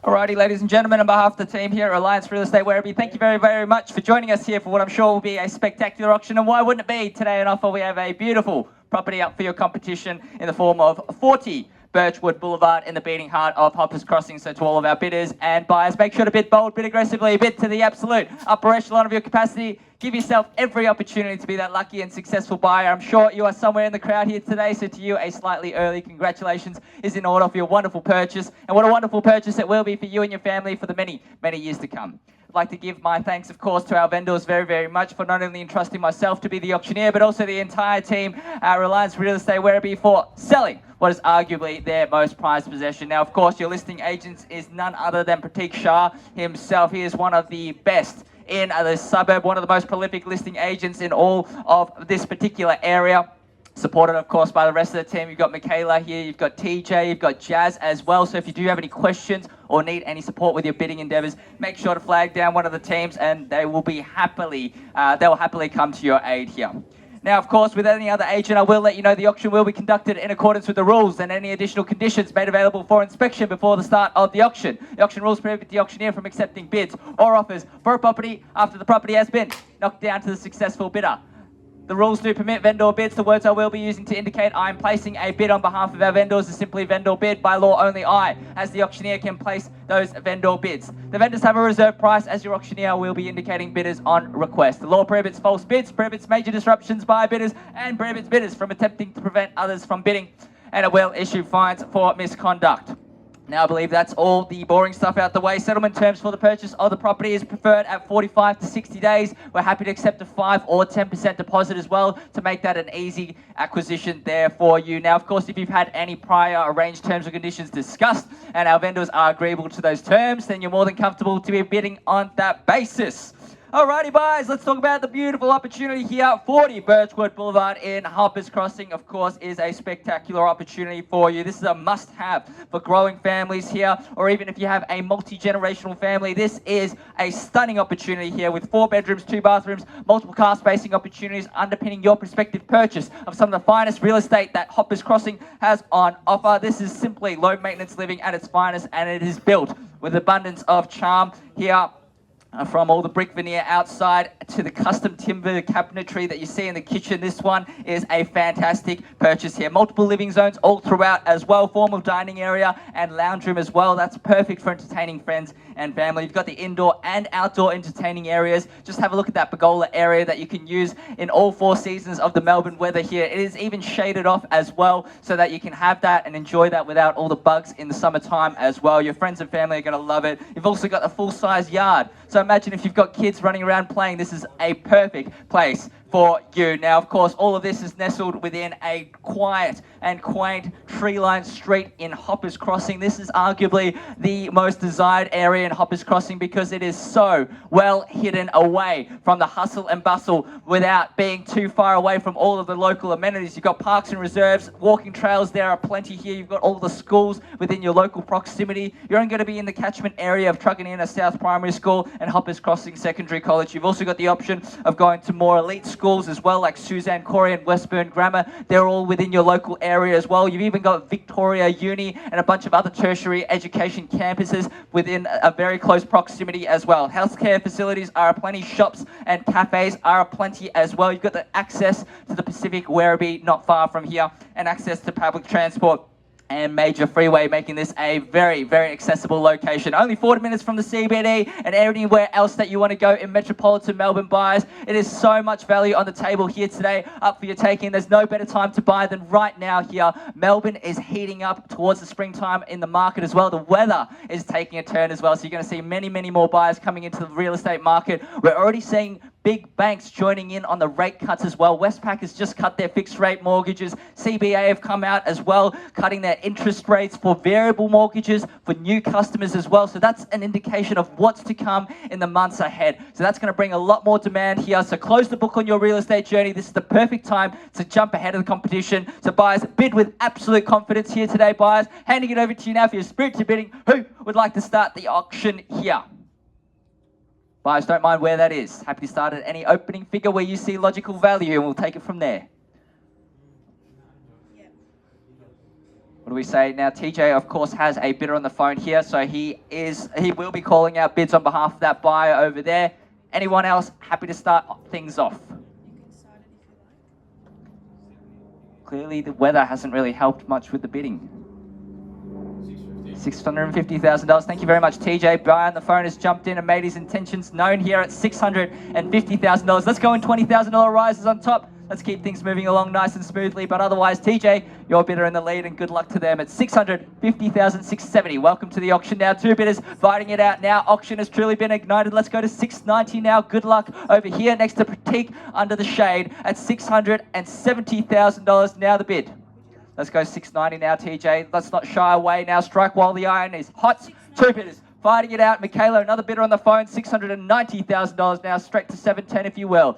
Alrighty, ladies and gentlemen, on behalf of the team here at Alliance Real Estate Werribee, thank you very, very much for joining us here for what I'm sure will be a spectacular auction. And why wouldn't it be? Today on offer, we have a beautiful property up for your competition in the form of 40 Birchwood Boulevard in the beating heart of Hoppers Crossing. So to all of our bidders and buyers, make sure to bid bold, bid aggressively, bid to the absolute upper echelon of your capacity. Give yourself every opportunity to be that lucky and successful buyer. I'm sure you are somewhere in the crowd here today, so to you, a slightly early congratulations is in order for your wonderful purchase. And what a wonderful purchase it will be for you and your family for the many, many years to come. I'd like to give my thanks, of course, to our vendors very, very much for not only entrusting myself to be the auctioneer, but also the entire team at Reliance Real Estate Werribee for selling what is arguably their most prized possession. Now, of course, your listing agent is none other than Pratik Shah himself. He is one of the best in the suburb, one of the most prolific listing agents in all of this particular area. Supported, of course, by the rest of the team. You've got Michaela here, you've got TJ, you've got Jazz as well. So if you do have any questions or need any support with your bidding endeavors, make sure to flag down one of the teams and they will be happily come to your aid here. Now, of course, with any other agent, I will let you know the auction will be conducted in accordance with the rules and any additional conditions made available for inspection before the start of the auction. The auction rules prohibit the auctioneer from accepting bids or offers for a property after the property has been knocked down to the successful bidder. The rules do permit vendor bids. The words I will be using to indicate I am placing a bid on behalf of our vendors is simply vendor bid. By law, only I, as the auctioneer, can place those vendor bids. The vendors have a reserve price. As your auctioneer, will be indicating bidders on request. The law prohibits false bids, prohibits major disruptions by bidders, and prohibits bidders from attempting to prevent others from bidding, and it will issue fines for misconduct. Now, I believe that's all the boring stuff out the way. Settlement terms for the purchase of the property is preferred at 45 to 60 days. We're happy to accept a 5 or 10% deposit as well to make that an easy acquisition there for you. Now, of course, if you've had any prior arranged terms or conditions discussed and our vendors are agreeable to those terms, then you're more than comfortable to be bidding on that basis. Alrighty, guys, let's talk about the beautiful opportunity here. 40 Birchwood Boulevard in Hoppers Crossing, of course, is a spectacular opportunity for you. This is a must-have for growing families here, or even if you have a multi-generational family. This is a stunning opportunity here with 4 bedrooms, 2 bathrooms, multiple car spacing opportunities underpinning your prospective purchase of some of the finest real estate that Hoppers Crossing has on offer. This is simply low-maintenance living at its finest, and it is built with abundance of charm here. From all the brick veneer outside to the custom timber cabinetry that you see in the kitchen, this one is a fantastic purchase here. Multiple living zones all throughout as well, formal dining area and lounge room as well. That's perfect for entertaining friends and family. You've got the indoor and outdoor entertaining areas. Just have a look at that pergola area that you can use in all 4 seasons of the Melbourne weather here. It is even shaded off as well so that you can have that and enjoy that without all the bugs in the summertime as well. Your friends and family are going to love it. You've also got a full-size yard. So imagine if you've got kids running around playing, this is a perfect place for you. Now, of course, all of this is nestled within a quiet and quaint tree-lined street in Hoppers Crossing. This is arguably the most desired area in Hoppers Crossing because it is so well hidden away from the hustle and bustle without being too far away from all of the local amenities. You've got parks and reserves, walking trails, there are plenty here. You've got all the schools within your local proximity. You're only going to be in the catchment area of Truganina South Primary School and Hoppers Crossing Secondary College. You've also got the option of going to more elite schools as well, like Suzanne Corey and Westburn Grammar. They're all within your local area as well. You've even got Victoria Uni and a bunch of other tertiary education campuses within a very close proximity as well. Healthcare facilities are aplenty, shops and cafes are aplenty as well. You've got the access to the Pacific Werribee not far from here and access to public transport and major freeway, making this a very, very accessible location. Only 40 minutes from the CBD and anywhere else that you want to go in metropolitan Melbourne, buyers. It is so much value on the table here today, up for your taking. There's no better time to buy than right now here. Melbourne is heating up towards the springtime in the market as well. The weather is taking a turn as well, so you're going to see many, many more buyers coming into the real estate market. We're already seeing big banks joining in on the rate cuts as well. Westpac has just cut their fixed rate mortgages. CBA have come out as well, cutting their interest rates for variable mortgages for new customers as well. So that's an indication of what's to come in the months ahead. So that's going to bring a lot more demand here. So close the book on your real estate journey. This is the perfect time to jump ahead of the competition. So buyers, bid with absolute confidence here today, buyers. Handing it over to you now for your spiritual bidding. Who would like to start the auction here? Buyers, don't mind where that is. Happy to start at any opening figure where you see logical value, and we'll take it from there. What do we say now? TJ, of course, has a bidder on the phone here, so he will be calling out bids on behalf of that buyer over there. Anyone else happy to start things off? Clearly, the weather hasn't really helped much with the bidding. $650,000. Thank you very much, TJ. Buyer on the phone has jumped in and made his intentions known here at $650,000. Let's go in $20,000 rises on top. Let's keep things moving along nice and smoothly. But otherwise, TJ, your bidder in the lead, and good luck to them at $650,670. Welcome to the auction now. Two bidders fighting it out now. Auction has truly been ignited. Let's go to $690 now. Good luck over here next to Pratik under the shade at $670,000. Now the bid. Let's go $690 now, TJ. Let's not shy away now. Strike while the iron is hot. Two bidders fighting it out. Michaela, another bidder on the phone. $690,000 now. Straight to $710 if you will.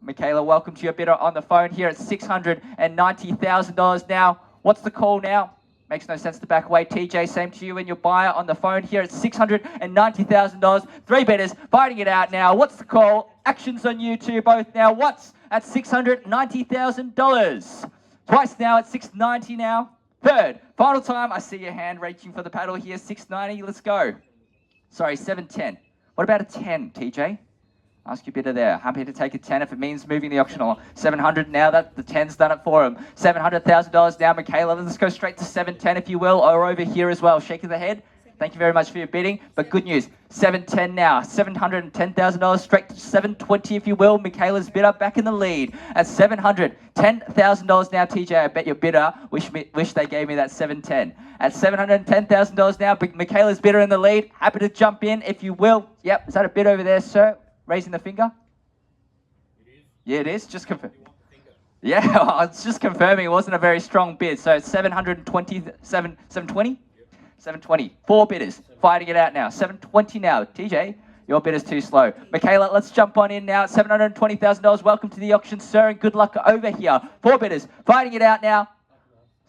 Michaela, welcome to your bidder on the phone here at $690,000 now. What's the call now? Makes no sense to back away. TJ, same to you and your buyer on the phone here at $690,000. Three bidders fighting it out now. What's the call? Actions on you two both now. What's at $690,000? Twice now at $690 now. Third, final time. I see your hand reaching for the paddle here. $690, let's go. Sorry, $710. What about a 10, TJ? Ask your bidder there. Happy to take a 10 if it means moving the auction along. $700 now, that the 10's done it for him. $700,000 now, Michaela. Let's go straight to $710 if you will, or over here as well. Shake of the head. Thank you very much for your bidding, but good news. $710 now, $710,000 straight to $720 if you will. Michaela's bidder back in the lead at $710,000 now. TJ, I bet your bidder wish they gave me that $710. At $710,000 now, Michaela's bidder in the lead. Happy to jump in if you will. Yep, is that a bid over there, sir? Raising the finger? It is. Yeah, it is. Just confirm. Yeah, well, it's just confirming it wasn't a very strong bid. So it's $720. 720. Four bidders fighting it out now. $720 now. TJ, your bid is too slow. Michaela, let's jump on in now at $720,000. Welcome to the auction, sir, and good luck over here. Four bidders fighting it out now.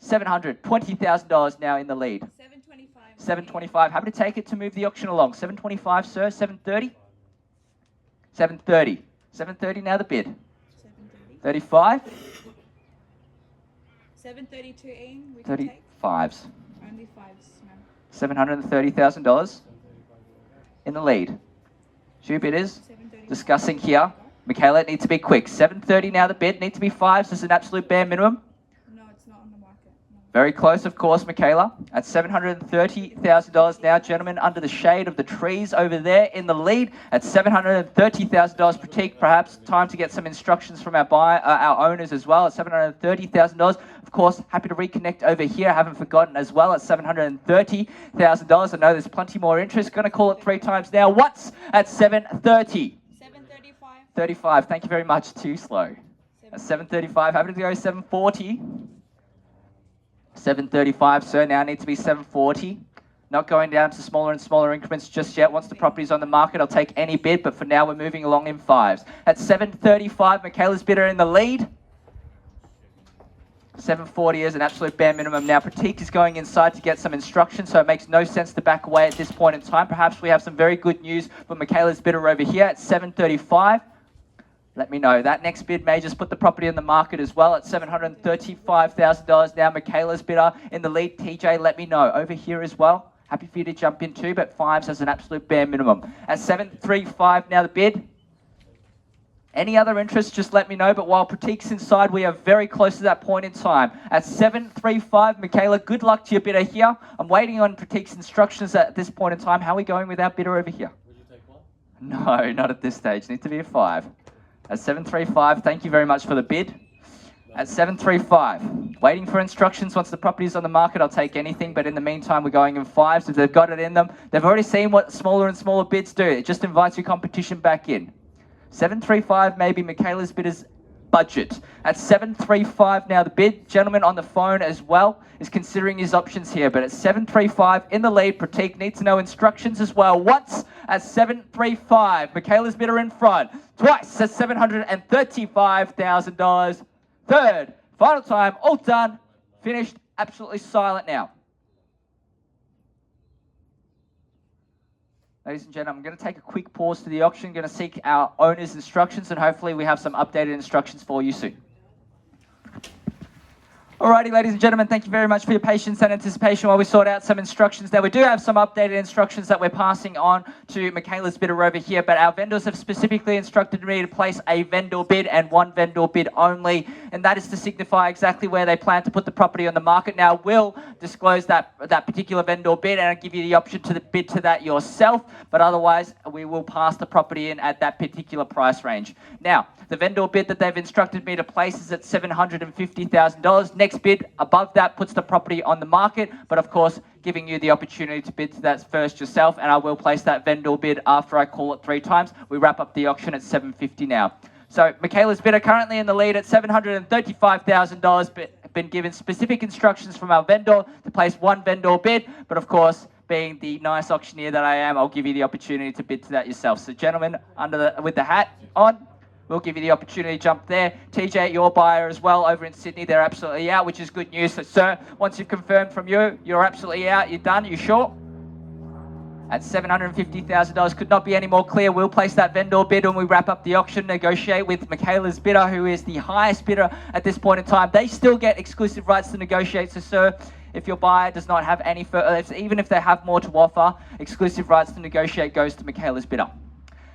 $720,000 now in the lead. $725. Happy to take it to move the auction along. $725, sir. $730. $730. $730 now the bid. $35. $732 Ian, we can take. 35s. Only fives, no. $730,000 in the lead. Two bidders discussing here. Michaela, it needs to be quick. $730 now the bid. Needs to be fives. This is an absolute bare minimum. No, it's not on the market. No. Very close, of course, Michaela. At $730,000 now, gentlemen, under the shade of the trees over there in the lead. At $730,000, Pratik, perhaps time to get some instructions from our our owners as well. At $730,000, of course, happy to reconnect over here. I haven't forgotten as well at $730,000. I know there's plenty more interest. Going to call it three times now. What's at $730? 35. Thank you very much. Too slow. At $735, happy to go $740. $735, sir. Now needs to be $740. Not going down to smaller and smaller increments just yet. Once the property's on the market, I'll take any bid, but for now we're moving along in fives. At $735, Michaela's bidder in the lead. $740 is an absolute bare minimum. Now Pratik is going inside to get some instructions, so it makes no sense to back away at this point in time. Perhaps we have some very good news for Michaela's bidder over here at $735. Let me know. That next bid may just put the property in the market as well at $735,000. Now Michaela's bidder in the lead. TJ, let me know. Over here as well. Happy for you to jump in too, but fives as an absolute bare minimum. At $735 now the bid. Any other interest, just let me know. But while Pratik's inside, we are very close to that point in time. At $735, Michaela, good luck to your bidder here. I'm waiting on Pratik's instructions at this point in time. How are we going with our bidder over here? Would you take one? No, not at this stage. Need to be a 5. At $735, thank you very much for the bid. At $735, waiting for instructions. Once the property is on the market, I'll take anything. But in the meantime, we're going in 5s. If they've got it in them, they've already seen what smaller and smaller bids do. It just invites your competition back in. $735, maybe Michaela's bidder's budget. At $735 now the bid. Gentleman on the phone as well is considering his options here. But at $735 in the lead, Pratik needs to know instructions as well. Once at $735, Michaela's bidder in front. Twice at $735,000. Third, final time, all done, finished, absolutely silent now. Ladies and gentlemen, I'm going to take a quick pause to the auction. I'm going to seek our owner's instructions, and hopefully we have some updated instructions for you soon. Alrighty, ladies and gentlemen, thank you very much for your patience and anticipation while we sort out some instructions there. We do have some updated instructions that we're passing on to Michaela's bidder over here, but our vendors have specifically instructed me to place a vendor bid and one vendor bid only, and that is to signify exactly where they plan to put the property on the market. Now, we'll disclose that particular vendor bid and I'll give you the option to bid to that yourself, but otherwise we will pass the property in at that particular price range. Now, the vendor bid that they've instructed me to place is at $750,000. Next bid above that puts the property on the market, but of course, giving you the opportunity to bid to that first yourself, and I will place that vendor bid after I call it 3 times. We wrap up the auction at $750 now. So Michaela's bidder currently in the lead at $735,000, but been given specific instructions from our vendor to place one vendor bid, but of course, being the nice auctioneer that I am, I'll give you the opportunity to bid to that yourself. So gentlemen, with the hat on, we'll give you the opportunity to jump there. TJ, your buyer as well over in Sydney, they're absolutely out, which is good news. So, sir, once you've confirmed from you, you're absolutely out, you're done, you sure? At $750,000, could not be any more clear. We'll place that vendor bid when we wrap up the auction, negotiate with Michaela's bidder, who is the highest bidder at this point in time. They still get exclusive rights to negotiate. So, sir, if your buyer does not have any further, even if they have more to offer, exclusive rights to negotiate goes to Michaela's bidder.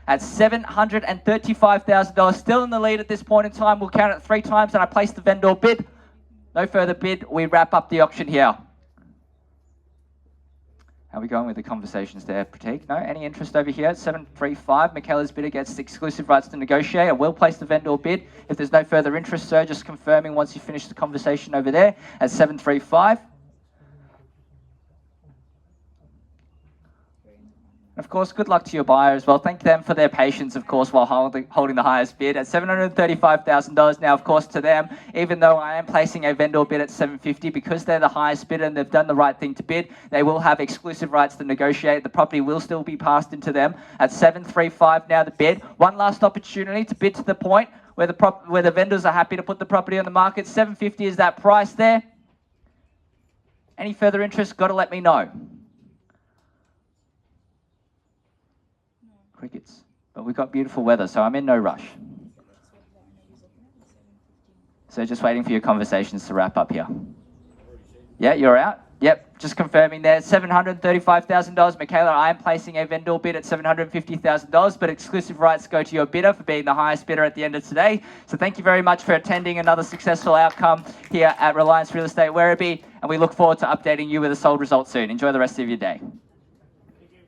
At $735,000, still in the lead at this point in time. We'll count it 3 times and I place the vendor bid. No further bid, we wrap up the auction here. How are we going with the conversations there, Pratik? No? Any interest over here at 735? Michaela's bidder gets the exclusive rights to negotiate. I will place the vendor bid. If there's no further interest, sir, just confirming once you finish the conversation over there at 735. Of course, good luck to your buyer as well. Thank them for their patience, of course, while holding the highest bid at $735,000. Now, of course, to them, even though I am placing a vendor bid at $750, because they're the highest bidder and they've done the right thing to bid, they will have exclusive rights to negotiate. The property will still be passed into them at $735 now the bid. One last opportunity to bid to the point where the vendors are happy to put the property on the market. $750 is that price there. Any further interest, got to let me know. Crickets. But we've got beautiful weather, so I'm in no rush. So just waiting for your conversations to wrap up here. Yeah, you're out? Yep, just confirming there. $735,000. Michaela, I am placing a vendor bid at $750,000, but exclusive rights go to your bidder for being the highest bidder at the end of today. So thank you very much for attending another successful outcome here at Reliance Real Estate Werribee, and we look forward to updating you with a sold result soon. Enjoy the rest of your day.